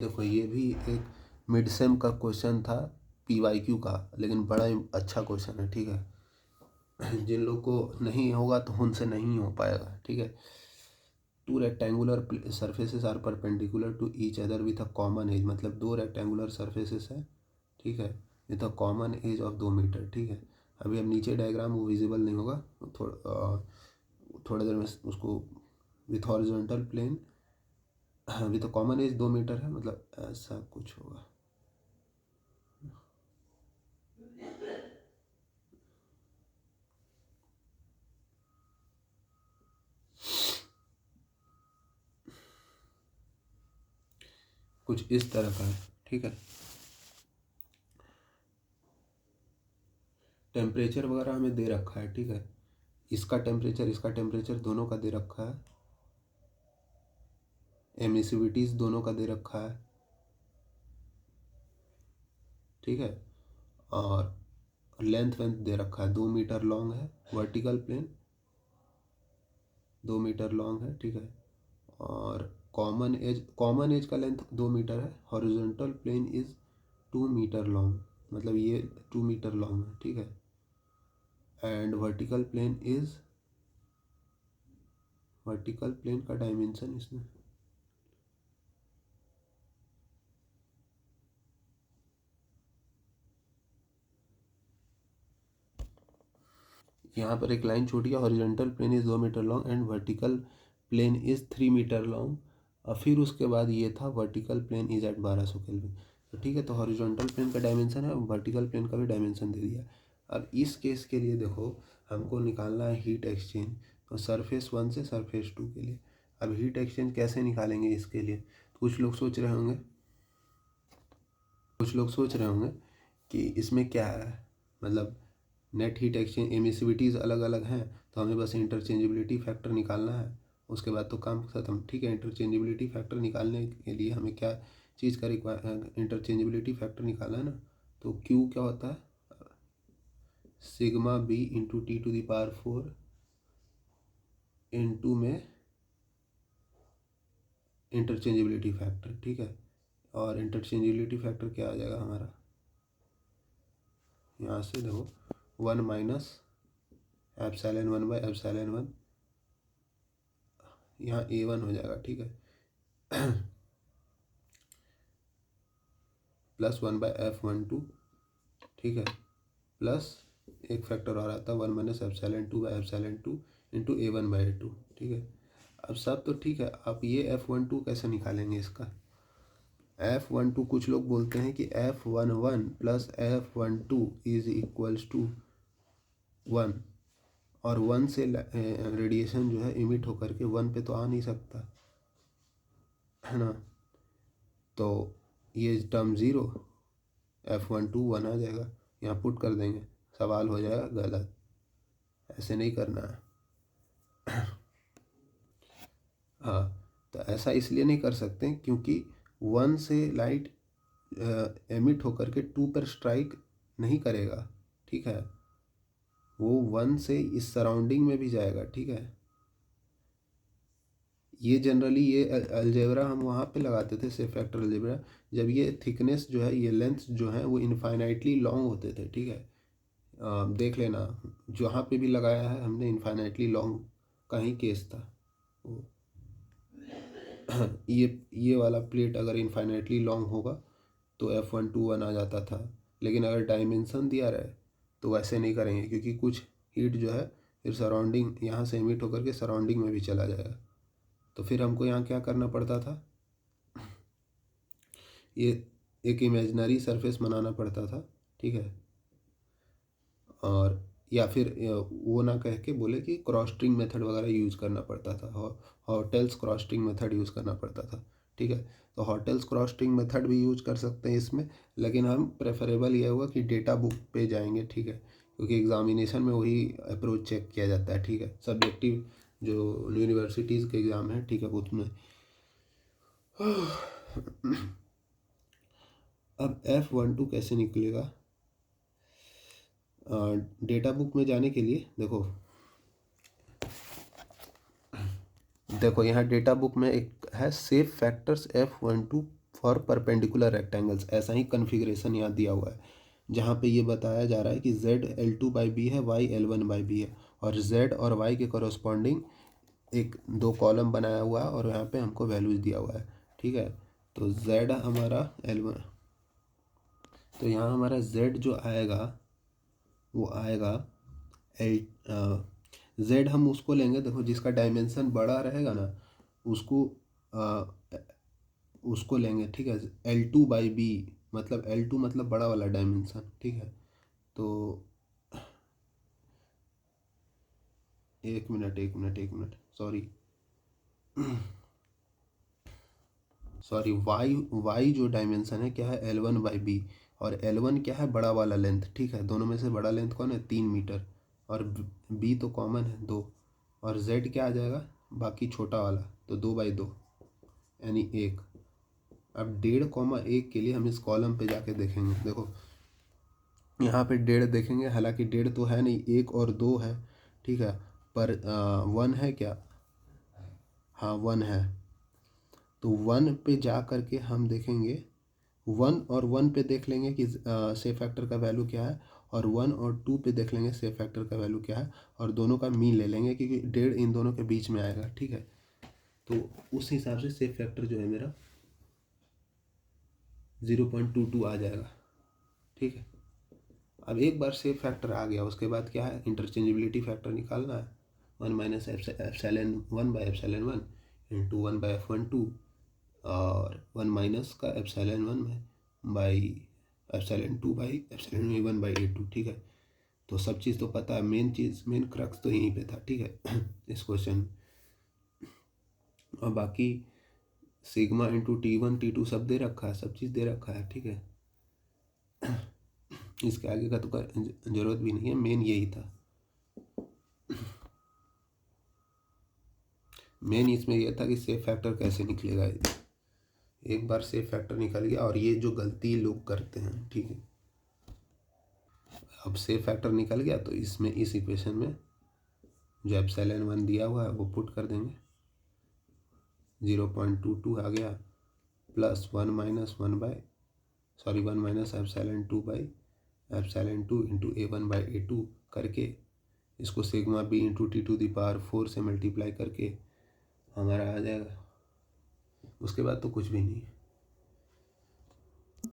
देखो ये भी एक मिड सेम का क्वेश्चन था PYQ का, लेकिन बड़ा ही अच्छा क्वेश्चन है। ठीक है, जिन लोग को नहीं होगा तो उनसे नहीं हो पाएगा। ठीक है, two rectangular surfaces are perpendicular to each other with a common edge, मतलब दो रेक्टेंगुलर सर्फेसेस है। ठीक है, with a common edge of 2 metre. ठीक है, अभी अब नीचे डायग्राम वो विजिबल नहीं होगा, थोड़ा देर में उसको with horizontal plane with a common edge 2 metre है, मतलब ऐसा कुछ होगा। कुछ इस तरह का है। ठीक है, टेम्परेचर वगैरह हमें दे रखा है। ठीक है, इसका टेम्परेचर दोनों का दे रखा है, एमिसिविटीज़ दोनों का दे रखा है। ठीक है, और लेंथ दे रखा है, 2 मीटर लॉन्ग है, वर्टिकल प्लेन 2 मीटर लॉन्ग है। ठीक है, और कॉमन एज का लेंथ 2 मीटर है, horizontal plane is 2 metre long, मतलब ये 2 मीटर लॉन्ग है। ठीक है, एंड वर्टिकल प्लेन का डायमेंशन इसमें यहाँ पर एक लाइन छोटी है, horizontal plane is 2 metre long and vertical plane is 3 metre long. और फिर उसके बाद ये था vertical plane is at 1200 kelvin. तो ठीक है, तो हॉरिजॉन्टल प्लेन का डायमेंशन है, वर्टिकल प्लेन का भी डायमेंशन दे दिया। अब इस केस के लिए देखो, हमको निकालना है हीट एक्सचेंज, तो सरफेस 1 से सरफेस 2 के लिए। अब हीट एक्सचेंज कैसे निकालेंगे इसके लिए, तो कुछ लोग सोच रहे होंगे कि इसमें क्या है, मतलब नेट हीट एक्सचेंज एमिसिविटीज़ अलग अलग हैं, तो हमें बस इंटरचेंजेबिलिटी फैक्टर निकालना है, उसके बाद तो काम खत्म। ठीक है, इंटरचेंजेबिलिटी फैक्टर निकालने के लिए हमें क्या चीज़ का इंटरचेंजेबिलिटी फैक्टर निकालना है ना, तो क्यू क्या होता है, sigma B into T⁴ into में इंटरचेंजेबिलिटी फैक्टर। ठीक है, और इंटरचेंजेबिलिटी फैक्टर क्या आ जाएगा हमारा, यहाँ से देखो 1 माइनस ε1/ε1, यहाँ A1 हो जाएगा। ठीक है, प्लस 1/F12। ठीक है, प्लस एक फैक्टर और आता है 1 माइनस ε2/ε2 इंटू A1/A2। ठीक है, अब सब तो ठीक है, आप ये F12 कैसे निकालेंगे इसका, F12 कुछ लोग बोलते हैं कि F11 plus F12 is equals to 1, और 1 से रेडिएशन जो है इमिट होकर के 1 पे तो आ नहीं सकता है ना, तो ये टर्म 0, F12 1 आ जाएगा, यहाँ पुट कर देंगे, सवाल हो जाएगा गलत। ऐसे नहीं करना है। हाँ, तो ऐसा इसलिए नहीं कर सकते क्योंकि 1 से लाइट एमिट होकर के 2 पर स्ट्राइक नहीं करेगा। ठीक है, वो 1 से इस सराउंडिंग में भी जाएगा। ठीक है, ये जनरली ये अलजेब्रा हम वहाँ पे लगाते थे, सेफ फैक्टर अलजेब्रा, जब ये थिकनेस जो है, ये लेंथ जो है वो इनफाइनाइटली लॉन्ग होते थे। ठीक है, देख लेना, जहाँ पे भी लगाया है हमने इनफाइनाइटली लॉन्ग का ही केस था वो। ये वाला प्लेट अगर इनफाइनाइटली लॉन्ग होगा तो F121 आ जाता था, लेकिन अगर डायमेंशन दिया रहे तो वैसे नहीं करेंगे, क्योंकि कुछ हीट जो है फिर सराउंडिंग यहाँ से इमिट होकर के सराउंडिंग में भी चला जाएगा। तो फिर हमको यहाँ क्या करना पड़ता था, ये एक इमेजिनरी सरफेस बनाना पड़ता था। ठीक है, और या फिर वो ना कह के बोले कि क्रॉस स्ट्रिंग मेथड वगैरह यूज़ करना पड़ता था, hotels cross string method use करना पड़ता था। ठीक है, तो हॉटेल्स क्रॉस स्ट्रिंग मेथड भी यूज कर सकते हैं इसमें, लेकिन हम प्रेफरेबल ये होगा कि डेटा बुक पे जाएंगे। ठीक है, क्योंकि एग्जामिनेशन में वही अप्रोच चेक किया जाता है। ठीक है, सब्जेक्टिव जो यूनिवर्सिटीज़ के एग्ज़ाम है, ठीक है, उसमें अब F12 कैसे निकलेगा, डेटा बुक में जाने के लिए देखो यहाँ डेटा बुक में एक है safe factors F12 for perpendicular rectangles. ऐसा ही कन्फिग्रेशन यहाँ दिया हुआ है जहाँ पे ये बताया जा रहा है कि z L2/b है, y L1/b है, और z और y के कॉरस्पॉन्डिंग एक दो कॉलम बनाया हुआ है और यहाँ पे हमको वैल्यूज दिया हुआ है। ठीक है, तो z हमारा L1, तो यहाँ हमारा z जो आएगा वो आएगा एल z हम उसको लेंगे, देखो जिसका डायमेंशन बड़ा रहेगा ना उसको उसको लेंगे। ठीक है, L2/b मतलब L2 मतलब बड़ा वाला डायमेंशन। ठीक है, तो एक मिनट सॉरी y जो डायमेंशन है क्या है L1/b, और L1 क्या है बड़ा वाला लेंथ। ठीक है, दोनों में से बड़ा लेंथ कौन है 3 मीटर, और b तो कॉमन है 2, और z क्या आ जाएगा बाकी छोटा वाला तो 2/2 यानी 1। अब 1.5 के लिए हम इस कॉलम पे जाके देखेंगे। देखो यहाँ पे 1.5 देखेंगे, हालांकि 1.5 तो है नहीं, 1 और 2 है। ठीक है, पर 1 है क्या, हाँ 1 है, तो 1 पे जा करके हम देखेंगे 1 और 1 पे देख लेंगे कि सेफ फैक्टर का वैल्यू क्या है, और 1 और 2 पे देख लेंगे सेफ फैक्टर का वैल्यू क्या है, और दोनों का मीन ले लेंगे क्योंकि 1.5 इन दोनों के बीच में आएगा। ठीक है, तो उस हिसाब से सेफ फैक्टर जो है मेरा 0.22 आ जाएगा। ठीक है, अब एक बार सेफ फैक्टर आ गया उसके बाद क्या है इंटरचेंजेबिलिटी फैक्टर निकालना है। 1 माइनस एप्सिलॉन 1/एप्सिलॉन 1 इंटू 1/F12, और 1 माइनस का एप्सिलॉन 1 बाई एप्सिलॉन 2/एप्सिलॉन 1/A2। ठीक है, तो सब चीज़ तो पता है, मेन चीज़ मेन क्रक्स तो यहीं पे था। ठीक है इस क्वेश्चन, और बाकी सिग्मा इंटू T1 T2 सब दे रखा है, सब चीज़ दे रखा है। ठीक है, इसके आगे का तो जरूरत भी नहीं है, मेन यही था। मेन इसमें यह था कि सेफ फैक्टर कैसे निकलेगा। एक बार सेफ फैक्टर निकल गया, और ये जो गलती लोग करते हैं, ठीक है, अब सेफ फैक्टर निकल गया तो इसमें इस इक्वेशन में जो एप्सिलॉन 1 दिया हुआ है वो पुट कर देंगे, 0.22 आ गया, plus 1 minus epsilon 2 into A1/A2 करके इसको सिग्मा b इंटू T⁴ से मल्टीप्लाई करके हमारा आ जाएगा। उसके बाद तो कुछ भी नहीं।